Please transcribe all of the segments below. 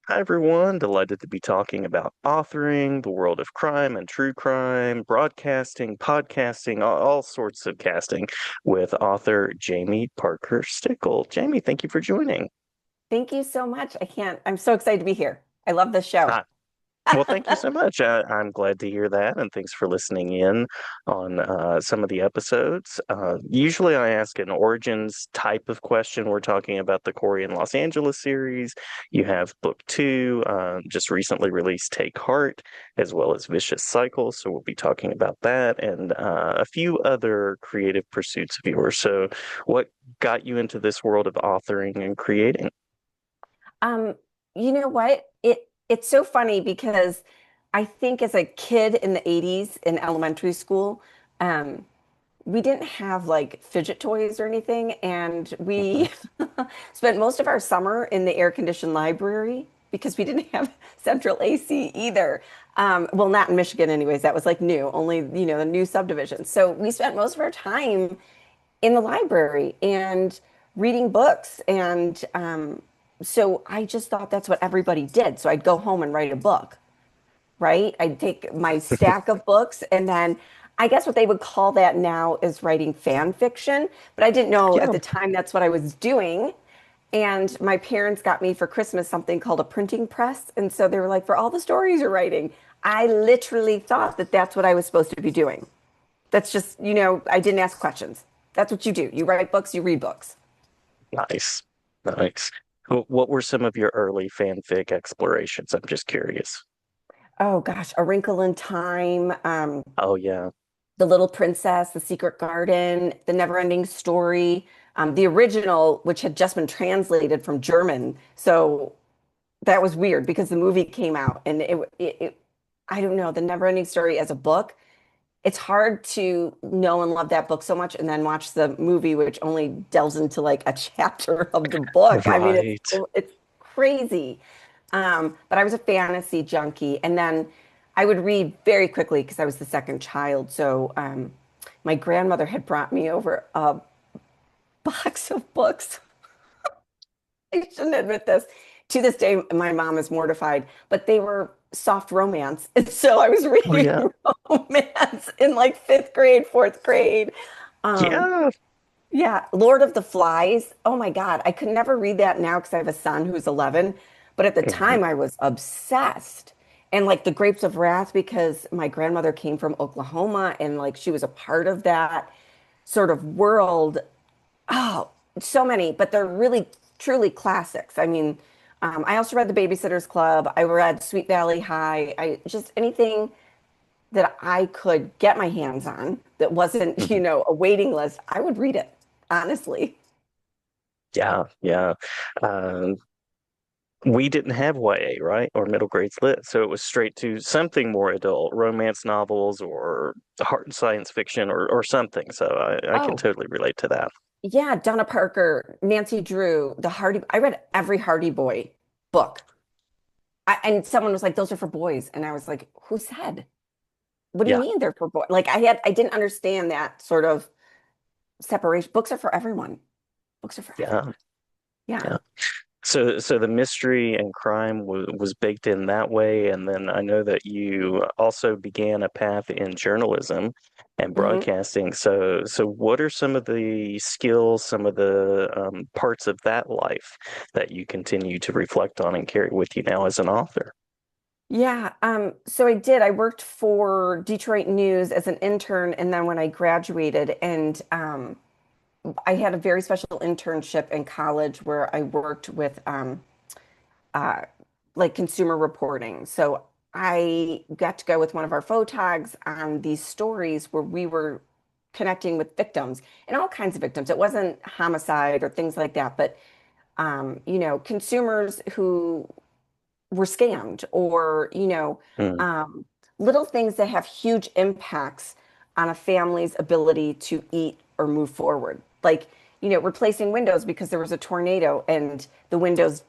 Hi, everyone. Delighted to be talking about authoring, the world of crime and true crime, broadcasting, podcasting, all sorts of casting with author Jaime Parker Stickle. Jaime, thank you for joining. Thank you so much. I'm so excited to be here. I love this show. Uh, Well, thank you so much. I'm glad to hear that, and thanks for listening in on some of the episodes. Usually, I ask an origins type of question. We're talking about the Corey in Los Angeles series. You have book two, just recently released Take Heart, as well as Vicious Cycle. So we'll be talking about that and a few other creative pursuits of yours. So, what got you into this world of authoring and creating? Um, you know what? It's so funny because I think as a kid in the 80s in elementary school, um, we didn't have like fidget toys or anything, and Mhm. we spent most of our summer in the air-conditioned library because we didn't have central AC either. Well, not in Michigan anyways. That was like new, only, the new subdivision. So we spent most of our time in the library and reading books. And so I just thought that's what everybody did. So I'd go home and write a book, right? I'd take my stack of books and then I guess what they would call that now is writing fan fiction. But I didn't know at Yeah. the time that's what I was doing. And my parents got me for Christmas something called a printing press. And so they were like, for all the stories you're writing, I literally thought that that's what I was supposed to be doing. That's just, I didn't ask questions. That's what you do. You write books, you read books. Nice. Nice. What were some of your early fanfic explorations? I'm just curious. Oh gosh, A Wrinkle in Time, Oh yeah. The Little Princess, The Secret Garden, The Never-Ending Story, the original, which had just been translated from German. So that was weird because the movie came out and I don't know, The Never-Ending Story as a book. It's hard to know and love that book so much and then watch the movie, which only delves into like a chapter of the book. I mean, it's Right. it's crazy. But I was a fantasy junkie, and then I would read very quickly because I was the second child. So my grandmother had brought me over a box of books. I shouldn't admit this. To this day, my mom is mortified, but they were soft romance. And so I was Oh reading yeah. romance in like fifth grade, fourth grade. Um, Yeah. yeah, Lord of the Flies. Oh my God. I could never read that now because I have a son who's 11. But at the Mhm. time, I was obsessed. And like the Grapes of Wrath, because my grandmother came from Oklahoma and like she was a part of that sort of world. Oh, so many, but they're really truly classics. I mean, I also read The Babysitter's Club. I read Sweet Valley High. I just anything that I could get my hands on that wasn't, Mhm. a waiting list, I would read it, honestly. Yeah. Yeah. Um, we didn't have YA, right? Or middle grades lit. So it was straight to something more adult, romance novels or hard science fiction or something. So I can Oh, totally relate to that. yeah, Donna Parker, Nancy Drew, the Hardy. I read every Hardy Boy book. And someone was like, those are for boys. And I was like, who said? What do you Yeah. mean they're for boys? Like I didn't understand that sort of separation. Books are for everyone. Books are for everyone. Yeah. Yeah. Yeah. So the mystery and crime was baked in that way, and then I know that you also began a path in journalism and hmm broadcasting. So what are some of the skills, some of the parts of that life that you continue to reflect on and carry with you now as an author? Yeah. So I did. I worked for Detroit News as an intern, and then when I graduated, and I had a very special internship in college where I worked with uh, like consumer reporting. So I got to go with one of our photogs on these stories where we were connecting with victims and all kinds of victims. It wasn't homicide or things like that, but consumers who were scammed or, Mm, um, little things that have huge impacts on a family's ability to eat or move forward. Like, replacing windows because there was a tornado and the windows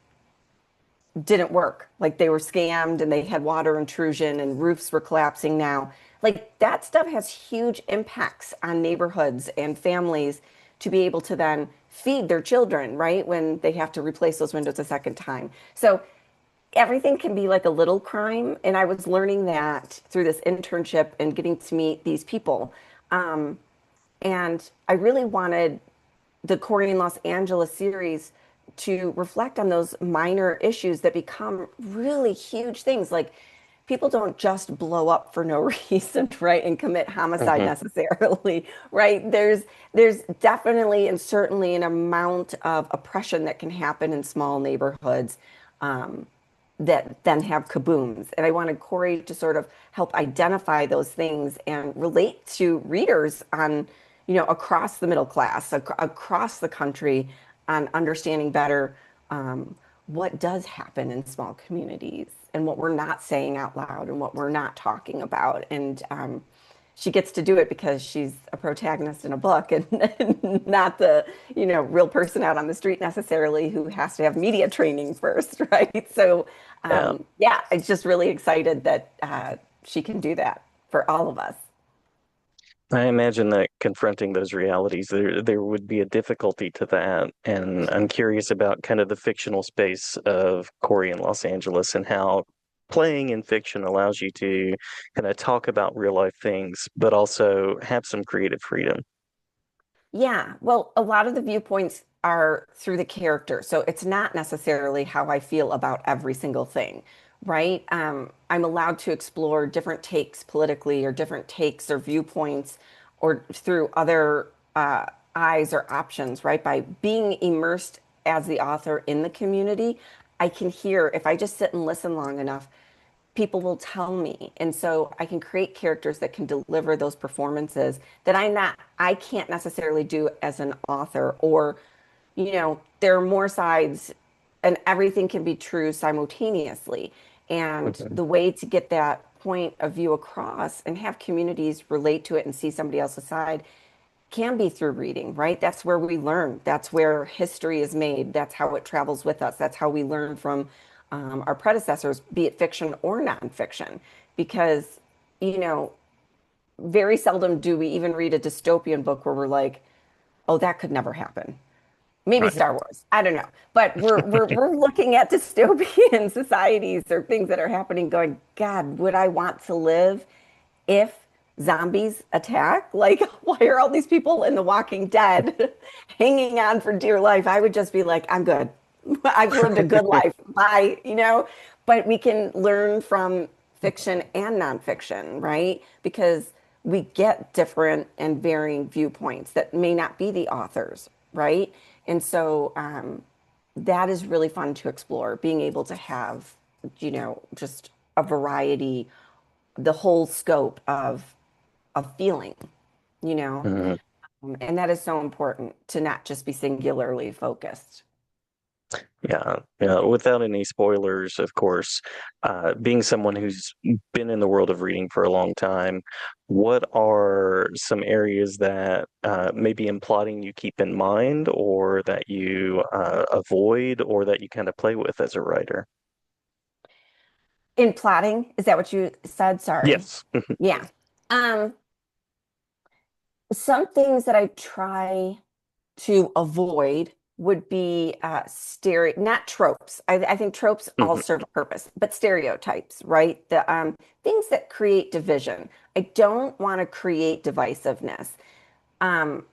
didn't work. Like they were scammed and they had water intrusion and roofs were collapsing now. Like that stuff has huge impacts on neighborhoods and families to be able to then feed their children, right? When they have to replace those windows a second time. So everything can be like a little crime. And I was learning that through this internship and getting to meet these people. Um, and I really wanted the Corey in Los Angeles series to reflect on those minor issues that become really huge things. Like people don't just blow up for no reason, right? And commit homicide Hmm. necessarily, right? There's definitely and certainly an amount of oppression that can happen in small neighborhoods. That then have kabooms. And I wanted Corey to sort of help identify those things and relate to readers on, across the middle class, across the country, on understanding better what does happen in small communities and what we're not saying out loud and what we're not talking about. And she gets to do it because she's a protagonist in a book and, and not the, real person out on the street necessarily who has to have media training first, right? So, Yeah. yeah, I'm just really excited that she can do that for all of us. I imagine that confronting those realities, there would be a difficulty to that. And I'm curious about kind of the fictional space of Corey in Los Angeles and how playing in fiction allows you to kind of talk about real life things, but also have some creative freedom. Yeah, well, a lot of the viewpoints are through the character. So it's not necessarily how I feel about every single thing, right? I'm allowed to explore different takes politically or different takes or viewpoints or through other eyes or options, right? By being immersed as the author in the community, I can hear, if I just sit and listen long enough, people will tell me. And so I can create characters that can deliver those performances that I can't necessarily do as an author or, there are more sides and everything can be true simultaneously. And Mhm. the way to get that point of view across and have communities relate to it and see somebody else's side can be through reading, right? That's where we learn. That's where history is made. That's how it travels with us. That's how we learn from our predecessors, be it fiction or nonfiction. Because, you know, very seldom do we even read a dystopian book where we're like, oh, that could never happen. Maybe Right. Star Wars. I don't know. But we're looking at dystopian societies or things that are happening going, God, would I want to live if zombies attack? Like, why are all these people in The Walking Dead hanging on for dear life? I would just be like, I'm good. I've lived a good life. Bye, But we can learn from fiction and nonfiction, right? Because we get different and varying viewpoints that may not be the authors, right? And so that is really fun to explore, being able to have, just a variety, the whole scope of feeling, you know, Mhm. and that is so important to not just be singularly focused. Yeah, yeah. Without any spoilers, of course, being someone who's been in the world of reading for a long time, what are some areas that maybe in plotting you keep in mind, or that you avoid, or that you kind of play with as a writer? In plotting, is that what you said? Sorry. Yes. Yeah. Um, some things that I try to avoid would be not tropes. I think tropes all Mhm. serve a purpose, but stereotypes, right? The things that create division. I don't want to create divisiveness. Um,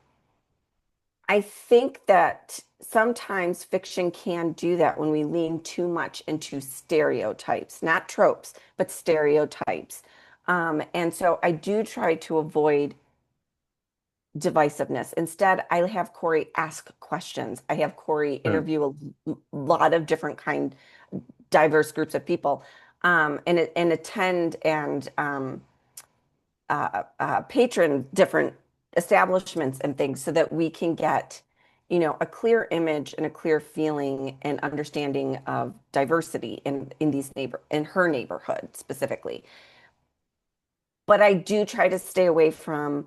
I think that sometimes fiction can do that when we lean too much into stereotypes, not tropes, but stereotypes. And so I do try to avoid divisiveness. Instead, I have Corey ask questions. I have Corey Mm. interview a lot of different diverse groups of people, and attend and patron different establishments and things so that we can get, a clear image and a clear feeling and understanding of diversity in her neighborhood specifically. But I do try to stay away from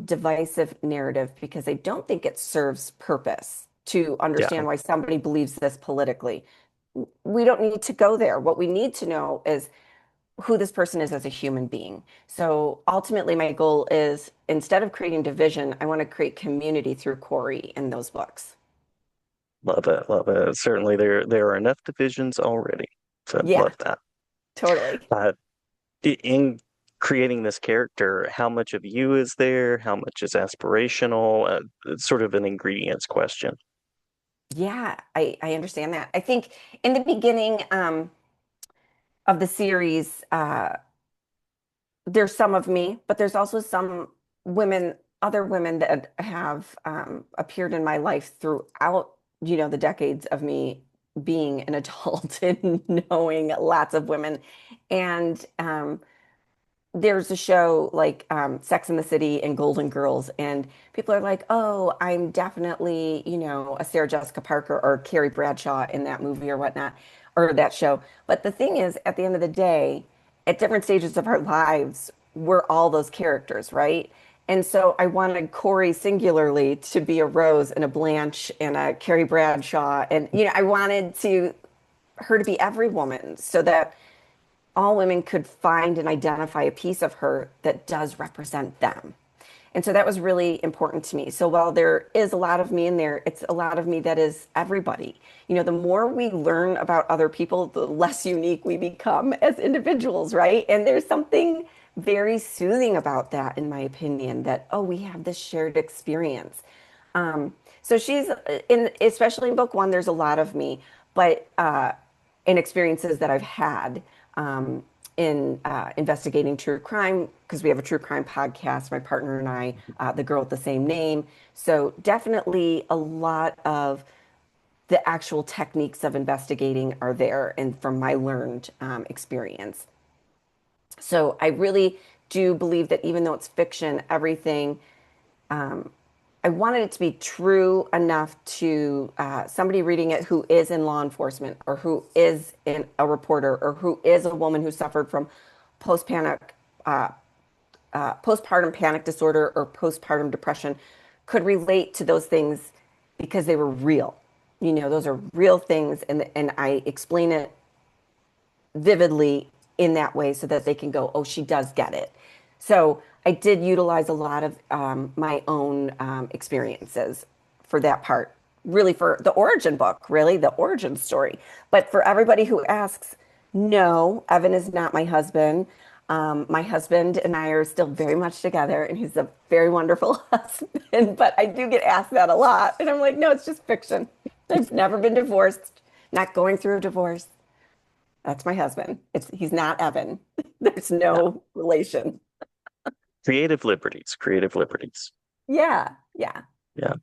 divisive narrative because I don't think it serves purpose to Yeah. understand why somebody believes this politically. We don't need to go there. What we need to know is who this person is as a human being. So ultimately, my goal is instead of creating division, I want to create community through Corey in those books. Love it. Love it. Certainly, there are enough divisions already. So I Yeah, love that. totally. Uh, in creating this character, how much of you is there? How much is aspirational? It's sort of an ingredients question. Yeah, I understand that. I think in the beginning of the series, there's some of me, but there's also some women, other women that have appeared in my life throughout, the decades of me being an adult and knowing lots of women. And there's a show like Sex and the City and Golden Girls, and people are like, "Oh, I'm definitely, a Sarah Jessica Parker or Carrie Bradshaw in that movie or whatnot, or that show." But the thing is, at the end of the day, at different stages of our lives, we're all those characters, right? And so I wanted Corey singularly to be a Rose and a Blanche and a Carrie Bradshaw, and I wanted to her to be every woman so that all women could find and identify a piece of her that does represent them. And so that was really important to me. So while there is a lot of me in there, it's a lot of me that is everybody. The more we learn about other people, the less unique we become as individuals, right? And there's something very soothing about that, in my opinion, that, oh, we have this shared experience. So she's especially in book one, there's a lot of me, but in experiences that I've had um, in investigating true crime, because we have a true crime podcast, my partner and I, the girl with the same name. So definitely a lot of the actual techniques of investigating are there, and from my learned experience. So I really do believe that even though it's fiction, everything I wanted it to be true enough to somebody reading it who is in law enforcement or who is a reporter or who is a woman who suffered from post-panic, postpartum panic disorder or postpartum depression could relate to those things because they were real. Those are real things, and I explain it vividly in that way so that they can go, oh, she does get it. So I did utilize a lot of my own experiences for that part, really for the origin book, really the origin story. But for everybody who asks, no, Evan is not my husband. My husband and I are still very much together, and he's a very wonderful husband. But I do get asked that a lot. And I'm like, no, it's just fiction. I've never been divorced, not going through a divorce. That's my husband. He's not Evan. There's Yeah. no relation. Creative liberties, creative liberties. Yeah, yeah, Yeah.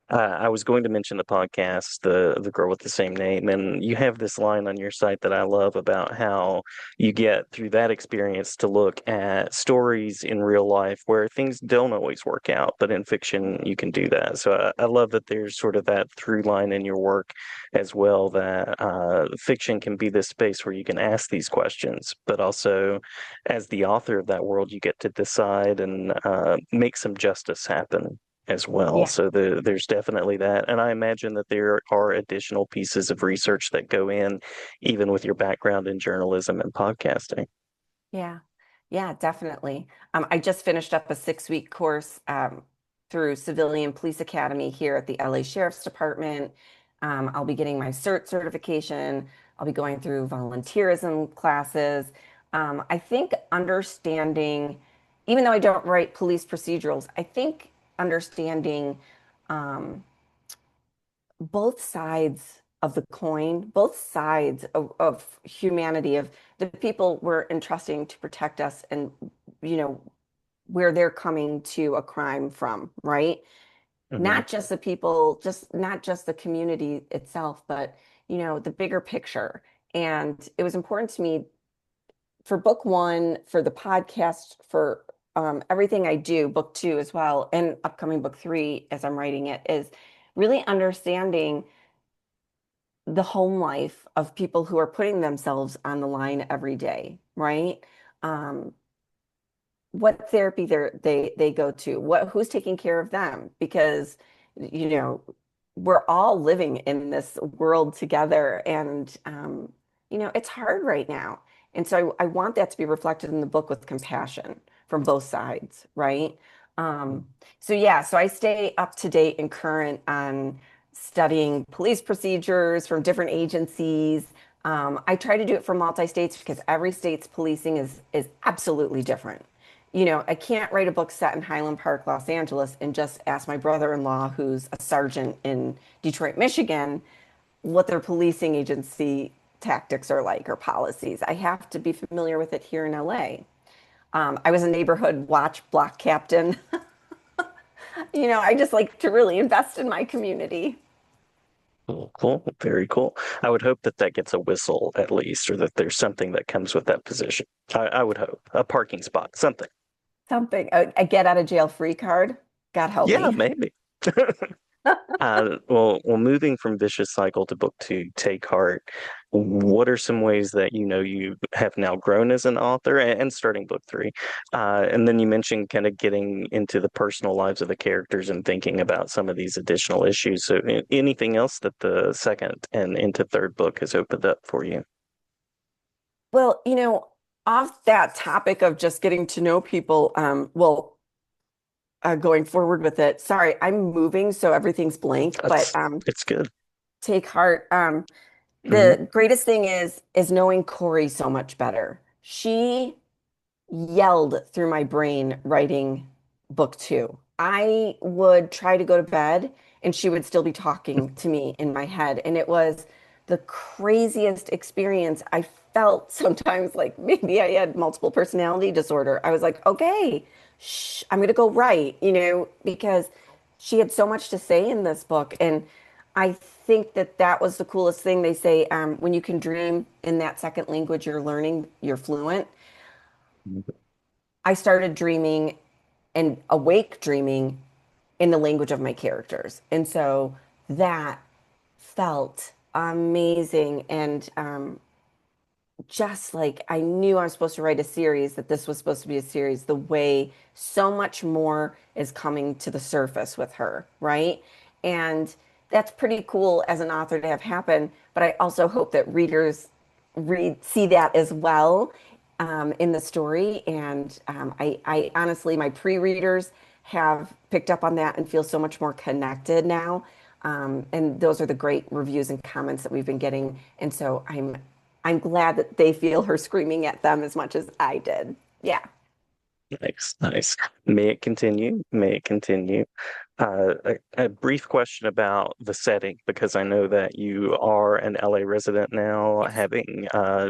I was going to mention the podcast, the girl with the same name, and you have this line on your site that I love about how you get through that experience to look at stories in real life where things don't always work out, but in fiction you can do that. So I love that there's sort of that through line in your work as well, that fiction can be this space where you can ask these questions, but also as the author of that world, you get to decide and make some justice happen as well. yeah, So there's definitely that. And I imagine that there are additional pieces of research that go in, even with your background in journalism and podcasting. yeah, yeah, definitely. I just finished up a 6-week course through Civilian Police Academy here at the LA Sheriff's Department. I'll be getting my CERT certification. I'll be going through volunteerism classes. I think understanding, even though I don't write police procedurals, I think understanding um, both sides of the coin, both sides of humanity, of the people we're entrusting to protect us and, you know, where they're coming to a crime from, right? Hmm. Not just the people, just not just the community itself, but, the bigger picture. And it was important to me for book one, for the podcast, for everything I do, book two as well, and upcoming book three as I'm writing it, is really understanding the home life of people who are putting themselves on the line every day, right? Um, what therapy they go to, who's taking care of them, because you know we're all living in this world together, and it's hard right now. And so I want that to be reflected in the book with compassion from both sides, right? Um, so yeah, so I stay up to date and current on studying police procedures from different agencies, I try to do it for multi-states because every state's policing is absolutely different. You know, I can't write a book set in Highland Park, Los Angeles, and just ask my brother-in-law, who's a sergeant in Detroit, Michigan, what their policing agency tactics are like or policies. I have to be familiar with it here in LA. I was a neighborhood watch block captain. You know, I just like to really invest in my community. Cool, cool, very cool. I would hope that that gets a whistle at least, or that there's something that comes with that position. I would hope a parking spot, something. Something, a get out of jail free card. God help Yeah, me. maybe. Well, moving from Vicious Cycle to book two, Take Heart, what are some ways that you know you have now grown as an author and starting book three? And then you mentioned kind of getting into the personal lives of the characters and thinking about some of these additional issues. So, anything else that the second and into third book has opened up for you? Well, you know, off that topic of just getting to know people, going forward with it. Sorry, I'm moving, so everything's blank. But That's it's good. take heart. Hmm. The greatest thing is knowing Corey so much better. She yelled through my brain writing book two. I would try to go to bed and she would still be talking to me in my head. And it was the craziest experience. I felt sometimes like maybe I had multiple personality disorder. I was like, okay, shh, I'm going to go write, you know, because she had so much to say in this book. And I think that that was the coolest thing. They say when you can dream in that second language you're learning, you're fluent. I started dreaming and awake dreaming in the language of my characters. And so that felt amazing. And just like I knew I was supposed to write a series, that this was supposed to be a series, the way so much more is coming to the surface with her, right? And that's pretty cool as an author to have happen. But I also hope that readers see that as well in the story. And I honestly, my pre-readers have picked up on that and feel so much more connected now. And those are the great reviews and comments that we've been getting. And so I'm glad that they feel her screaming at them as much as I did. Yeah. Nice, nice. May it continue. May it continue. A brief question about the setting, because I know that you are an LA resident now, Yes. having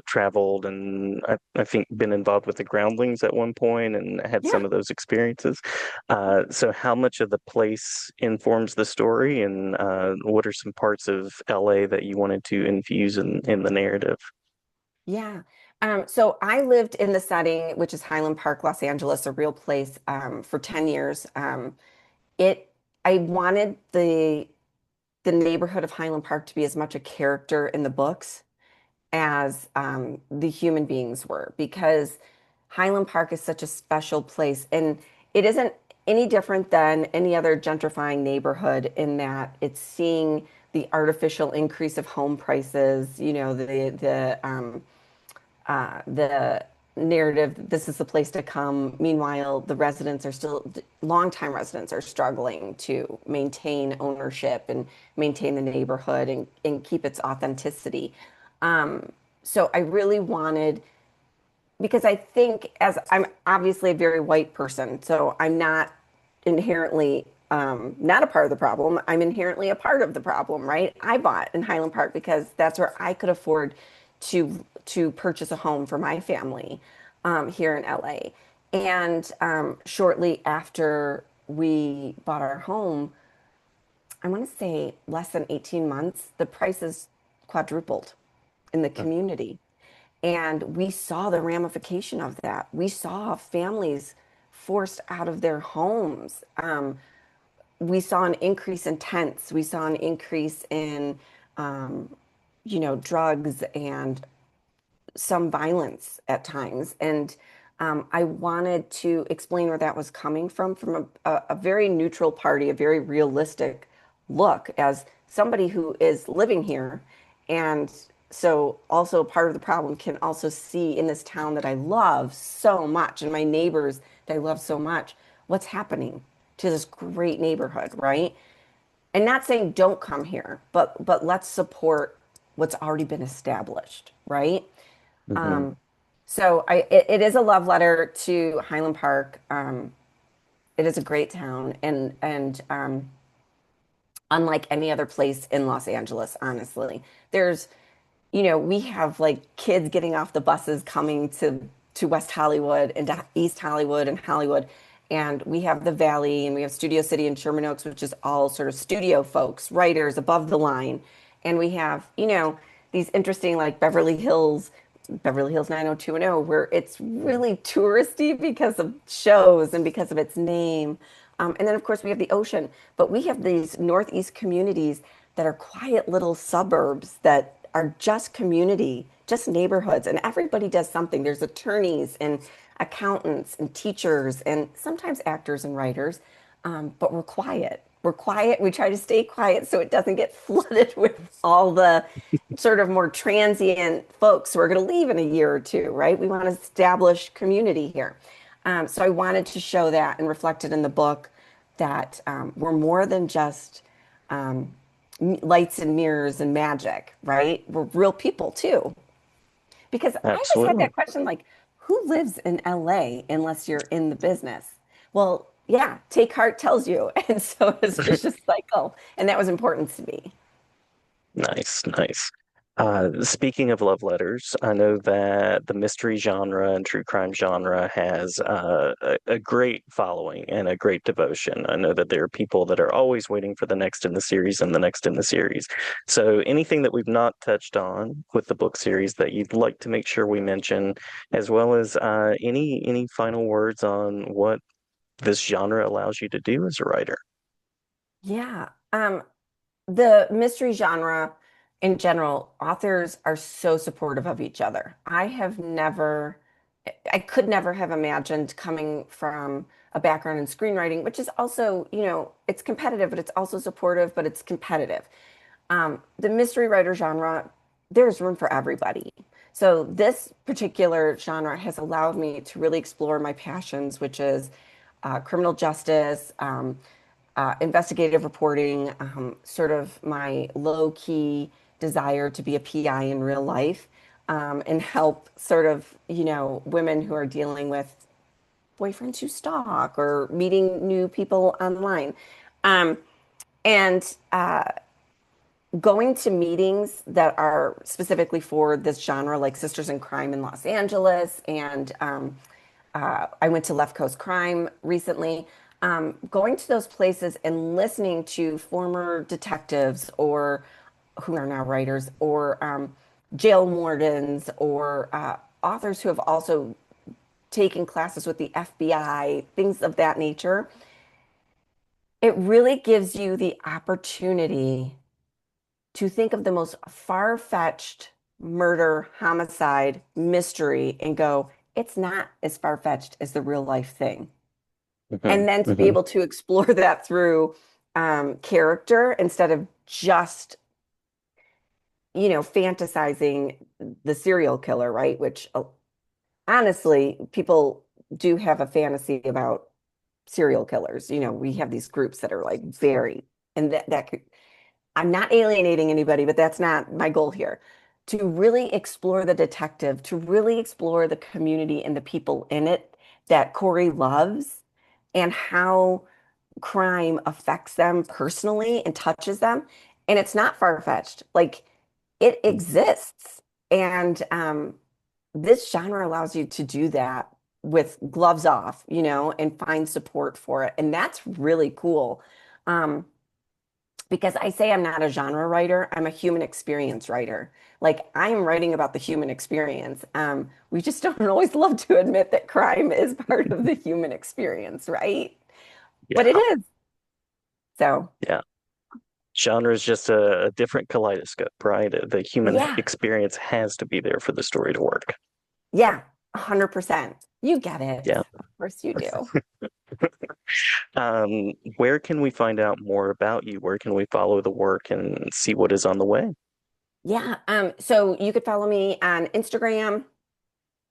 traveled and I think been involved with the Groundlings at one point and had Yeah. some of those experiences. So, how much of the place informs the story, and what are some parts of LA that you wanted to infuse in the narrative? Yeah. So I lived in the setting, which is Highland Park, Los Angeles, a real place, for 10 years. It, I wanted the neighborhood of Highland Park to be as much a character in the books as the human beings were, because Highland Park is such a special place. And it isn't any different than any other gentrifying neighborhood in that it's seeing the artificial increase of home prices, you know, the narrative, this is the place to come. Meanwhile, the residents are still, longtime residents are struggling to maintain ownership and maintain the neighborhood and keep its authenticity. So I really wanted, because I think as I'm obviously a very white person, so I'm not inherently not a part of the problem. I'm inherently a part of the problem, right? I bought in Highland Park because that's where I could afford to purchase a home for my family here in LA. And shortly after we bought our home, I want to say less than 18 months, the prices quadrupled in the community. And we saw the ramification of that. We saw families forced out of their homes. We saw an increase in tents. We saw an increase in, um, you know, drugs and some violence at times. And I wanted to explain where that was coming from a very neutral party, a very realistic look as somebody who is living here. And so also part of the problem can also see in this town that I love so much and my neighbors that I love so much, what's happening to this great neighborhood, right? And not saying don't come here, but let's support what's already been established, right? Hmm. Um, it is a love letter to Highland Park. It is a great town, and unlike any other place in Los Angeles, honestly, there's we have like kids getting off the buses coming to West Hollywood and to East Hollywood and Hollywood. And we have the Valley and we have Studio City and Sherman Oaks, which is all sort of studio folks, writers above the line. And we have, these interesting like Beverly Hills 90210, where it's really touristy because of shows and because of its name. And then, of course, we have the ocean, but we have these Northeast communities that are quiet little suburbs that are just community, just neighborhoods, and everybody does something. There's attorneys and accountants and teachers and sometimes actors and writers, but we're quiet. We're quiet. We try to stay quiet so it doesn't get flooded with all the sort of more transient folks who are going to leave in a year or two, right? We want to establish community here. So I wanted to show that and reflect it in the book that we're more than just lights and mirrors and magic, right? We're real people too. Because I always had Absolutely. that question like, who lives in LA unless you're in the business? Well, yeah, take Hart tells you. And so it's vicious cycle. And that was important to me. Nice, nice. Speaking of love letters, I know that the mystery genre and true crime genre has a great following and a great devotion. I know that there are people that are always waiting for the next in the series and the next in the series. So anything that we've not touched on with the book series that you'd like to make sure we mention, as well as any final words on what this genre allows you to do as a writer? Yeah. The mystery genre in general, authors are so supportive of each other. I could never have imagined coming from a background in screenwriting, which is also, it's competitive, but it's also supportive, but it's competitive. The mystery writer genre, there's room for everybody. So this particular genre has allowed me to really explore my passions, which is criminal justice, investigative reporting, sort of my low key desire to be a PI in real life, and help sort of, women who are dealing with boyfriends who stalk or meeting new people online. Um, and going to meetings that are specifically for this genre, like Sisters in Crime in Los Angeles, and I went to Left Coast Crime recently. Going to those places and listening to former detectives or who are now writers or jail wardens or authors who have also taken classes with the FBI, things of that nature. It really gives you the opportunity to think of the most far-fetched murder, homicide, mystery and go, it's not as far-fetched as the real life thing. Hmm. And then to be Hmm. able to explore that through character instead of just, fantasizing the serial killer, right? Which honestly, people do have a fantasy about serial killers. We have these groups that are like very, and that could, I'm not alienating anybody, but that's not my goal here. To really explore the detective, to really explore the community and the people in it that Corey loves and how crime affects them personally and touches them. And it's not far-fetched. Like it exists. And this genre allows you to do that with gloves off, and find support for it. And that's really cool. Um, because I say I'm not a genre writer, I'm a human experience writer. Like I am writing about the human experience. We just don't always love to admit that crime is part of the human experience, right? But it Yeah, is. So, yeah. Genre is just a different kaleidoscope, right? The human yeah, experience has to be there for the story to work. yeah, 100%. You get it. Yeah. Of course you do. Where can we find out more about you? Where can we follow the work and see what is on the way? Yeah. So you could follow me on Instagram,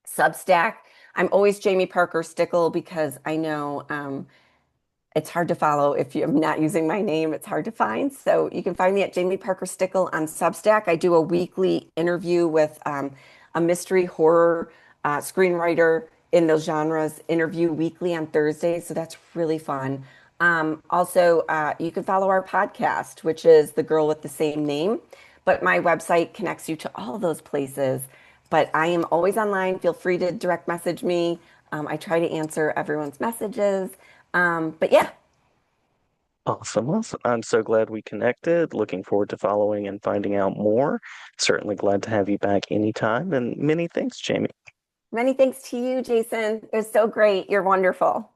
Substack. I'm always Jaime Parker Stickle because I know It's hard to follow if I'm not using my name. It's hard to find. So you can find me at Jaime Parker Stickle on Substack. I do a weekly interview with a mystery horror screenwriter in those genres, interview weekly on Thursdays. So that's really fun. Also, you can follow our podcast, which is The Girl with the Same Name. But my website connects you to all of those places. But I am always online. Feel free to direct message me. I try to answer everyone's messages. But yeah, Awesome. Awesome. I'm so glad we connected. Looking forward to following and finding out more. Certainly glad to have you back anytime. And many thanks, Jamie. many thanks to you, Jason. It was so great. You're wonderful.